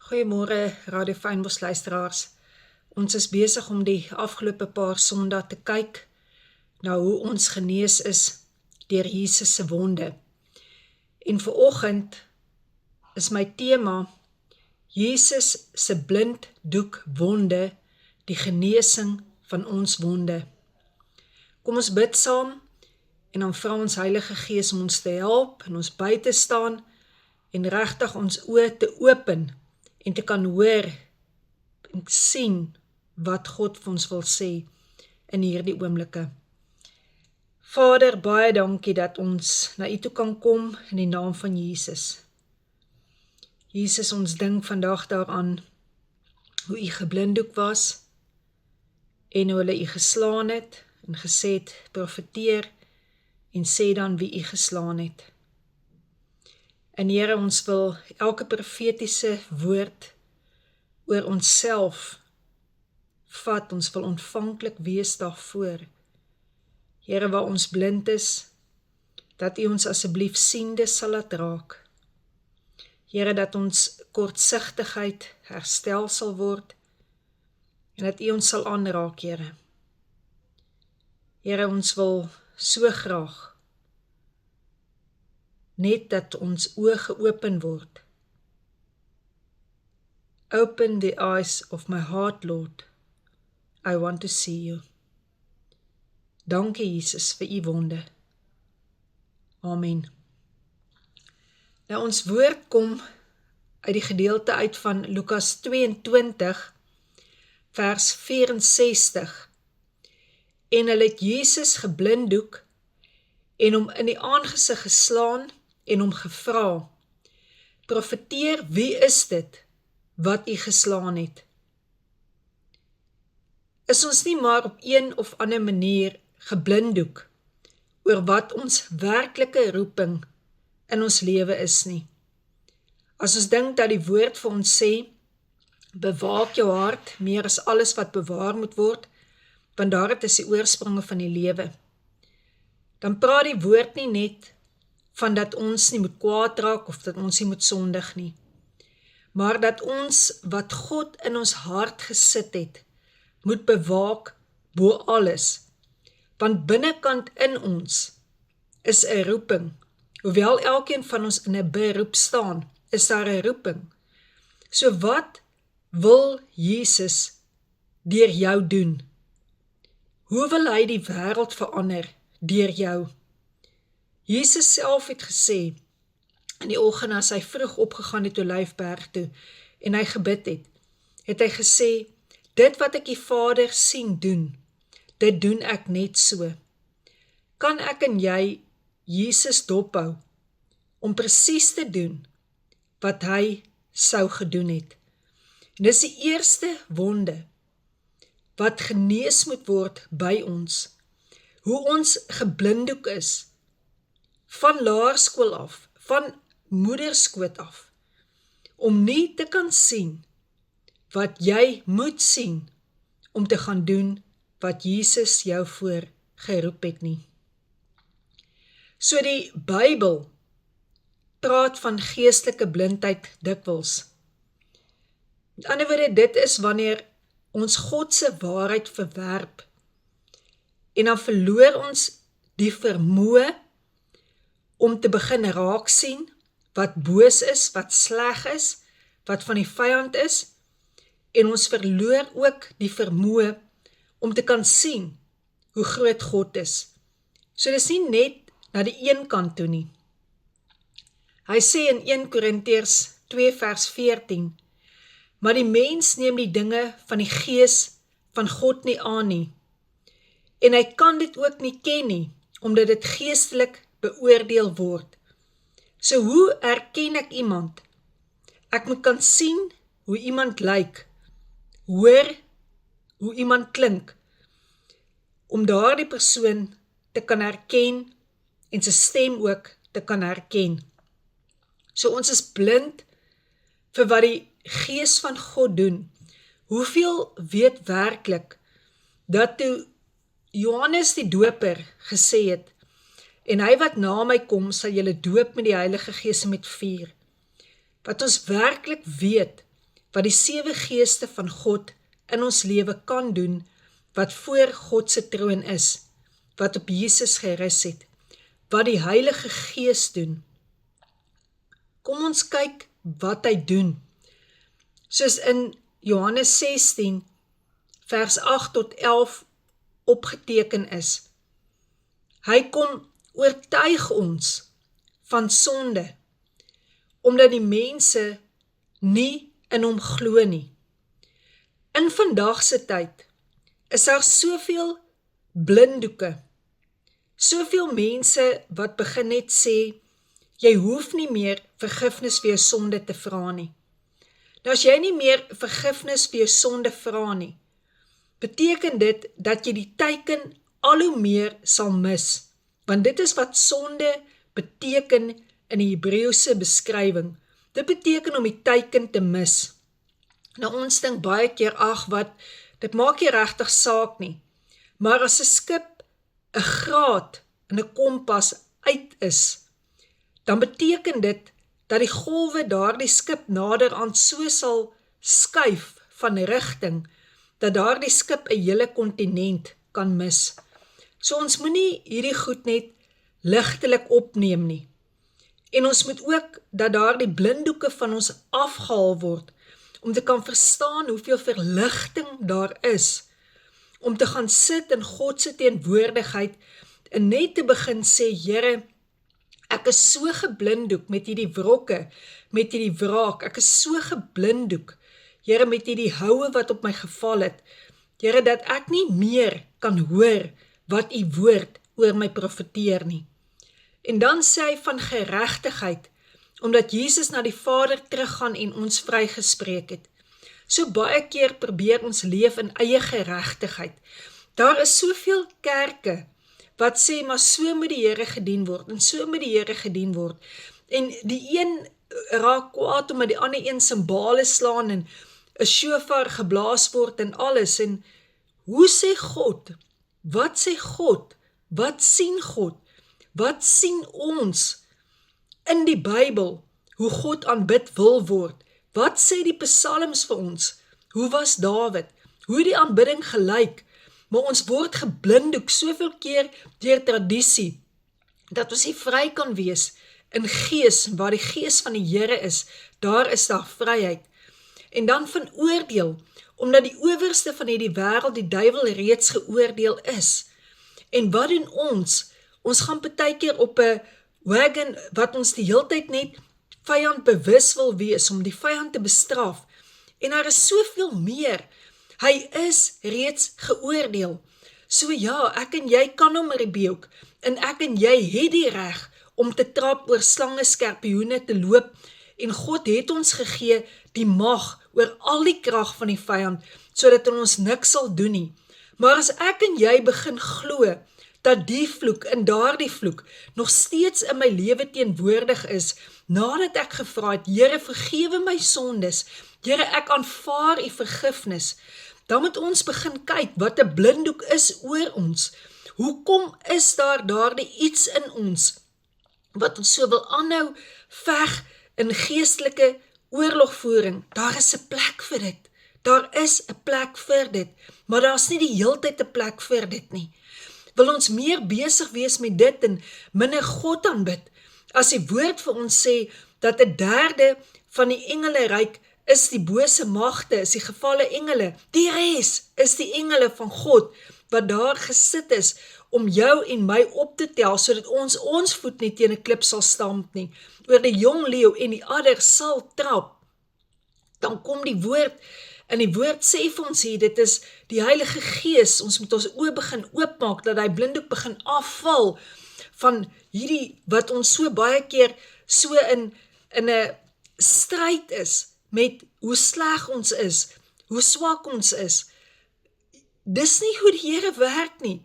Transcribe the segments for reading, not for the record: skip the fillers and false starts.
Goeiemôre Radio Fynbos luisteraars. Ons is besig om die afgelope paar Sondae te kyk na hoe ons genees is deur Jesus se wonde. En vanoggend is my tema Jesus se blinddoek wonde, die genesing van ons wonde. Kom ons bid saam en dan vra ons Heilige Gees om ons te help en ons by te staan en regtig ons oë te open en te kan hoor en sien wat God vir ons wil sê in hierdie oomblikke. Vader, baie dankie dat ons na U toe kan kom in die naam van Jesus. Jesus, ons dink vandag daaraan hoe U geblinddoek was en hoe hulle U geslaan het en gesê het, profeteer en sê dan wie U geslaan het. En Here, ons wil elke profetiese woord oor onsself vat, ons wil ontvanklik wees daarvoor. Here, waar ons blind is, dat U ons asseblief siende sal laat raak. Here, dat ons kortsigtigheid herstel sal word, en dat U ons sal aanraak, Here. Here, ons wil so graag net dat ons oë geopen word. Open the eyes of my heart, Lord. I want to see you. Dankie, Jesus, vir U wonde. Amen. Nou, ons woord kom uit die gedeelte uit van Lukas 22, vers 64. En hulle het Jesus geblinddoek en hom in die aangesig geslaan en hom gevra, profeteer, wie is dit wat U geslaan het? Is ons nie maar op een of ander manier geblinddoek oor wat ons werklike roeping in ons lewe is nie? As ons dink dat die woord vir ons sê, bewaak jou hart meer as alles wat bewaar moet word, want daaruit is die oorspronge van die lewe. Dan praat die woord nie net van dat ons nie moet kwaad raak of dat ons nie moet sondig nie, maar dat ons wat God in ons hart gesit het, moet bewaak bo alles, want binnekant in ons is 'n roeping. Hoewel elkeen van ons in 'n beroep staan, is daar 'n roeping. So wat wil Jesus deur jou doen? Hoe wil hy die wêreld verander deur jou? Jesus self het gesê, in die oggend as hy vroeg opgegaan het Olyfberg toe, en hy gebid het hy gesê, dit wat ek die Vader sien doen, dit doen ek net so. Kan ek en jy Jesus dophou, om presies te doen, wat hy sou gedoen het? En dis die eerste wonde, wat genees moet word by ons, hoe ons geblinddoek is, van laerskool af, van moederskoot af, om nie te kan sien, wat jy moet sien, om te gaan doen, wat Jesus jou voor geroep het nie. So die Bybel praat van geestelike blindheid dikwels. Met ander woorde, dit is wanneer ons Godse waarheid verwerp, en dan verloor ons die vermoë om te begin raak sien, wat boos is, wat sleg is, wat van die vyand is, en ons verloor ook die vermoë om te kan sien hoe groot God is. So dis nie net na die een kant toe nie. Hy sê in 1 Korintiërs 2 vers 14, maar die mens neem die dinge van die Gees van God nie aan nie, en hy kan dit ook nie ken nie, omdat dit geestelik beoordeel word. So hoe erken ek iemand? Ek moet kan sien hoe iemand lyk, hoor hoe iemand klink, om daardie persoon te kan herken en sy stem ook te kan herken. So ons is blind vir wat die Gees van God doen. Hoeveel weet werklik dat toe Johannes die Doper gesê het, en hy wat na my kom, sal julle doop met die Heilige Gees en met vuur. Wat ons werklik weet, wat die 7 geeste van God in ons lewe kan doen, wat voor God se troon is, wat op Jesus gerus het, wat die Heilige Gees doen. Kom ons kyk wat hy doen. Soos in Johannes 16, vers 8 tot 11 opgeteken is. Hy kom oortuig ons van sonde, omdat die mense nie in hom glo nie. In vandag se tyd is daar soveel blinddoeke, soveel mense wat begin net sê, jy hoef nie meer vergifnis vir jou sonde te vra nie. Nou as jy nie meer vergifnis vir jou sonde vra nie, beteken dit dat jy die teiken al hoe meer sal mis, want dit is wat sonde beteken in die Hebreëse beskrywing. Dit beteken om die teiken te mis. Nou ons dink baie keer, dit maak nie regtig saak nie, maar as 'n skip 'n graad en 'n kompas uit is, dan beteken dit dat die golwe daardie skip nader aan so sal skuif van rigting, dat daardie skip 'n hele kontinent kan mis. So ons moenie hierdie goed net ligtelik opneem nie. En ons moet ook dat daardie blinddoeke van ons afgehaal word, om te kan verstaan hoeveel verligting daar is, om te gaan sit in God se teenwoordigheid, en net te begin sê, Here, ek is so geblinddoek met hierdie wrokke, met hierdie wraak, ek is so geblinddoek, Here, met hierdie houe wat op my geval het, Here, dat ek nie meer kan hoor wat u woord oor my profeteer nie. En dan sê hy van geregtigheid, omdat Jesus na die Vader teruggaan en ons vrygespreek het. So baie keer probeer ons leef in eie geregtigheid. Daar is soveel kerke wat sê, maar so moet die Here gedien word, en so moet die Here gedien word. En die een raak kwaad omdat die ander een simbale slaan en 'n shofar geblaas word en alles. En hoe sê God? Wat sê God? Wat sien God? Wat sien ons in die Bybel, hoe God aanbid wil word? Wat sê die psalms vir ons? Hoe was Dawid? Hoe die aanbidding gelyk? Maar ons word geblinddoek soveel keer deur tradisie, dat ons nie vry kan wees in gees, waar die gees van die Here is, daar is daar vryheid. En dan van oordeel, omdat die owerste van hierdie wêreld die duiwel reeds geoordeel is. En wat doen ons? Ons gaan partykeer op 'n wagon wat ons die heeltyd net vyand bewus wil wees, om die vyand te bestraf. En daar is soveel meer. Hy is reeds geoordeel. So ja, ek en jy kan hom rebuke, en ek en jy het die reg om te trap oor slange, skorpioene te loop, en God het ons gegee die mag oor al die krag van die vyand, sodat ons niks sal doen nie. Maar as ek en jy begin glo, dat die vloek en daardie vloek nog steeds in my lewe teenwoordig is, nadat ek gevra het, Here, vergewe my sondes, Here, ek aanvaar u vergifnis, dan moet ons begin kyk wat 'n blinddoek is oor ons. Hoekom is daar daardie iets in ons, wat ons so wil aanhou veg in geestelike oorlogvoering? Daar is 'n plek vir dit. Daar is 'n plek vir dit, maar daar is nie die heeltyd 'n plek vir dit nie. Wil ons meer besig wees met dit en minder God aanbid, as die woord vir ons sê, dat 1/3 van die engeleryk is die bose magte, is die gevalle engele, die res is die engele van God, wat daar gesit is, om jou en my op te tel, sodat ons voet nie teen 'n klip sal stamp nie, oor die jong leeu en die adder sal trap. Dan kom die woord, en die woord sê vir ons hier, dit is die Heilige Gees, ons moet ons oë begin oopmaak, dat hy blinddoek begin afval, van hierdie, wat ons so baie keer, so in 'n stryd is, met hoe sleg ons is, hoe swak ons is. Dis nie hoe die Here werk nie.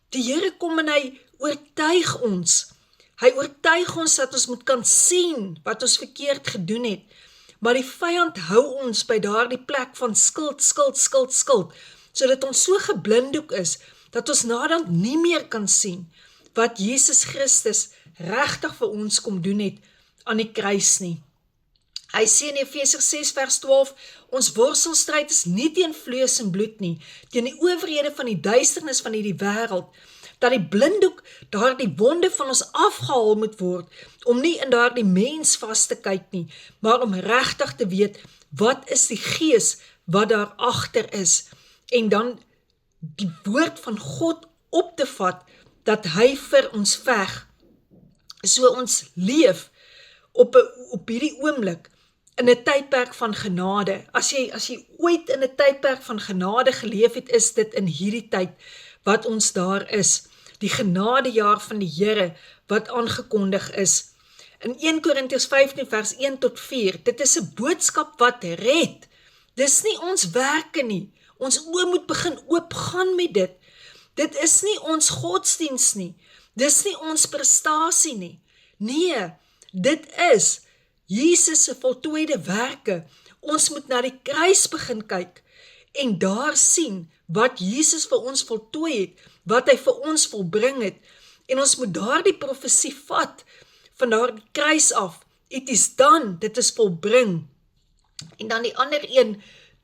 Die Here kom en hy oortuig ons. Hy oortuig ons dat ons moet kan sien wat ons verkeerd gedoen het. Maar die vyand hou ons by daardie plek van skuld, sodat ons so geblinddoek is, dat ons naderhand nie meer kan sien wat Jesus Christus regtig vir ons kom doen het aan die kruis nie. Hy sê in Efesiërs 6 vers 12, ons worstelstryd is nie teen vlees en bloed nie, teen die owerhede van die duisternis van hierdie wêreld, dat die blinddoek daardie wonde van ons afgehaal moet word, om nie in daardie mens vas te kyk nie, maar om regtig te weet, wat is die gees wat daar agter is, en dan die woord van God op te vat, dat hy vir ons veg, so ons leef op hierdie oomblik, in 'n tydperk van genade. As jy ooit in 'n tydperk van genade geleef het, is dit in hierdie tyd wat ons daar is. Die genadejaar van die Here wat aangekondig is. In 1 Korintiërs 15 vers 1 tot 4, dit is 'n boodskap wat red. Dis nie ons werke nie. Ons oë moet begin oopgaan met dit. Dit is nie ons godsdiens nie. Dis nie ons prestasie nie. Nee, dit is Jesus se voltooide werke. Ons moet na die kruis begin kyk en daar sien wat Jesus vir ons voltooi het, wat hy vir ons volbring het. En ons moet daardie profesie vat van daardie kruis af. It is done, dit is volbring. En dan die ander een,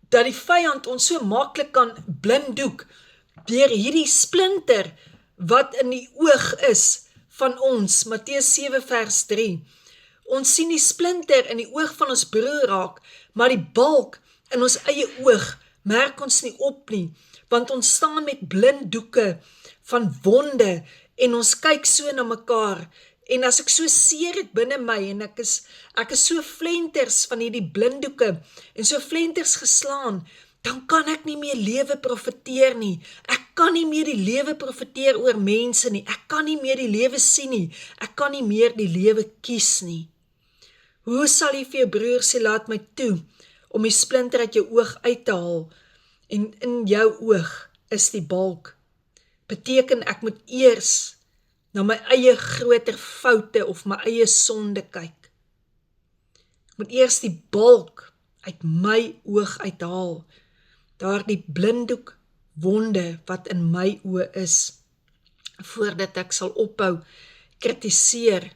dat die vyand ons so maklik kan blinddoek deur hierdie splinter wat in die oog is van ons, Matteus 7 vers 3. Ons sien die splinter in die oog van ons broer raak, maar die balk in ons eie oog merk ons nie op nie, want ons staan met blinddoeke van wonde en ons kyk so na mekaar. En as ek so seer het binne my en ek is so flenters van hierdie blinddoeke en so flenters geslaan, dan kan ek nie meer lewe profeteer nie. Ek kan nie meer die lewe profeteer oor mense nie. Ek kan nie meer die lewe sien nie. Ek kan nie meer die lewe kies nie. Hoe sal jy vir jou broer sê, laat my toe, om die splinter uit jou oog uit te haal, en in jou oog is die balk. Beteken ek moet eers na my eie groter foute of my eie sonde kyk. Ek moet eers die balk uit my oog uithaal, daar die blinddoek wonde wat in my oë is, voordat ek sal ophou kritiseer.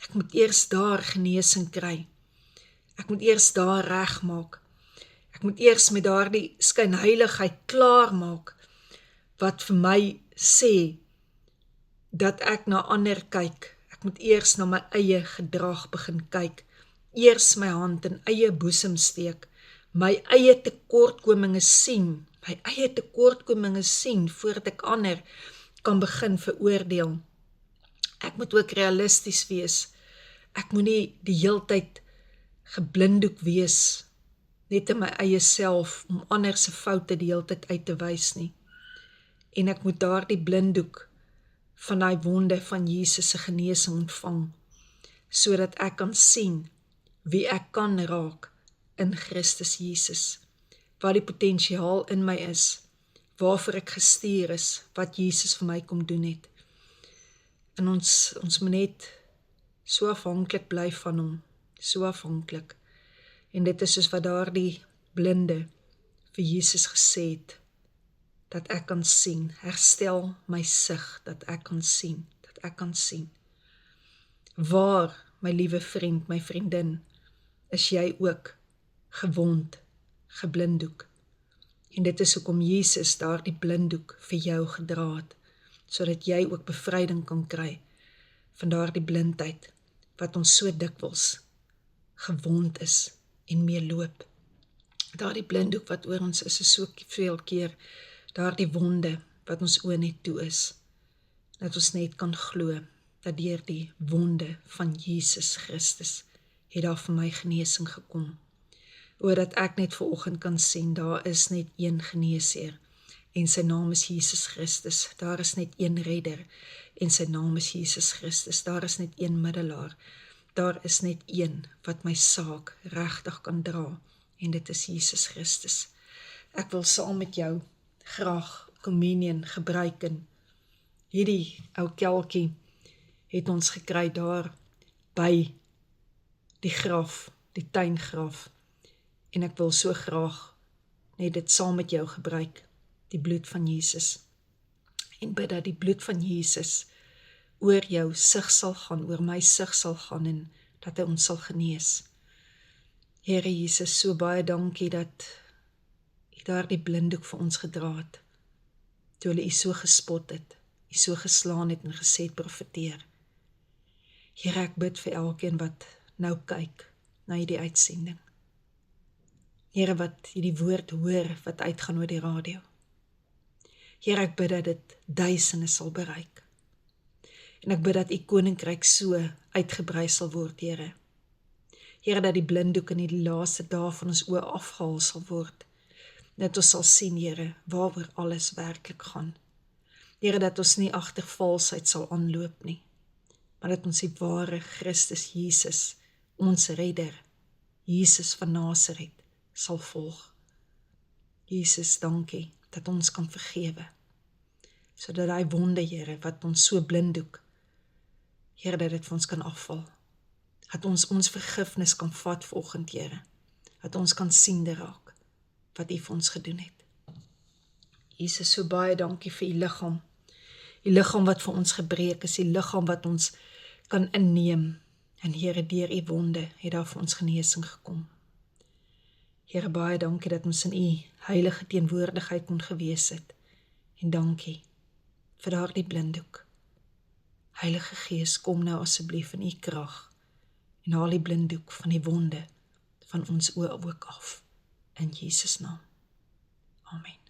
Ek moet eers daar genesing kry. Ek moet eers daar regmaak. Ek moet eers met daardie skynheiligheid klaar maak, wat vir my sê, dat ek na ander kyk. Ek moet eers na my eie gedrag begin kyk. Eers my hand in eie boesem steek. My eie tekortkominge sien. Voordat ek ander kan begin veroordeel. Ek moet ook realisties wees. Ek moet nie die heeltyd geblinddoek wees, net in my eie self, om ander se foute die heeltyd uit te wys nie. En ek moet daardie blinddoek van die wonde van Jesus se genesing ontvang, sodat ek kan sien wie ek kan raak in Christus Jesus, wat die potensiaal in my is, waarvoor ek gestuur is, wat Jesus vir my kom doen het. En ons moet net so afhanklik bly van hom, so afhanklik. En dit is soos wat daardie blinde vir Jesus gesê het, dat ek kan sien, herstel my sig, dat ek kan sien. Waar, my liewe vriend, my vriendin, is jy ook gewond, geblinddoek. En dit is hoekom Jesus daardie blinddoek vir jou gedra het, sodat jy ook bevryding kan kry van daardie blindheid, wat ons so dikwels gewond is en mee loop. Daardie blinddoek wat oor ons is so veel keer, daardie wonde wat ons oë net toe is, dat ons net kan glo, dat deur die wonde van Jesus Christus, het daar vir my genesing gekom. Dat ek net vanoggend kan sien, daar is net een geneesheer, en sy naam is Jesus Christus. Daar is net een redder, en sy naam is Jesus Christus. Daar is net een middelaar. Daar is net een wat my saak regtig kan dra, en dit is Jesus Christus. Ek wil saam met jou graag communion gebruik, en hierdie ou kelkie het ons gekry daar by die graf, die tuingraf, en ek wil so graag net dit saam met jou gebruik, die bloed van Jesus, en bid dat die bloed van Jesus oor jou sig sal gaan, oor my sig sal gaan, en dat hy ons sal genees. Here Jesus, so baie dankie dat U daardie blinddoek vir ons gedra het, toe hulle U so gespot het, U so geslaan het en gesê het, profeteer. Here, ek bid vir elkeen wat nou kyk na hierdie uitsending. Here, wat hierdie woord hoor, wat uitgaan oor die radio. Here, ek bid dat dit duisende sal bereik. En ek bid dat U koninkryk so uitgebrei sal word, Here. Here, dat die blinddoek in die laaste dae van ons oë afgehaal sal word. Dat ons sal sien, Here, waaroor alles werklik gaan. Here, dat ons nie agter valsheid sal aanloop nie, maar dat ons die ware Christus Jesus, ons redder, Jesus van Nasaret, sal volg. Jesus, dankie dat ons kan vergewe, sodat die wonde, Here, wat ons so blinddoek, Here, dat dit vir ons kan afval. Dat ons vergifnis kan vat vanoggend, Here. Dat ons kan siende raak wat U vir ons gedoen het. Jesus, so baie dankie vir U liggaam. U liggaam wat vir ons gebreek is, U liggaam wat ons kan inneem. En Here, deur U wonde het daar vir ons genesing gekom. Here, baie dankie dat ons in U heilige teenwoordigheid kon gewees het. En dankie vir daardie blinddoek. Heilige Gees, kom nou asseblief in U krag en haal die blinddoek van die wonde van ons oë ook af. In Jesus naam. Amen.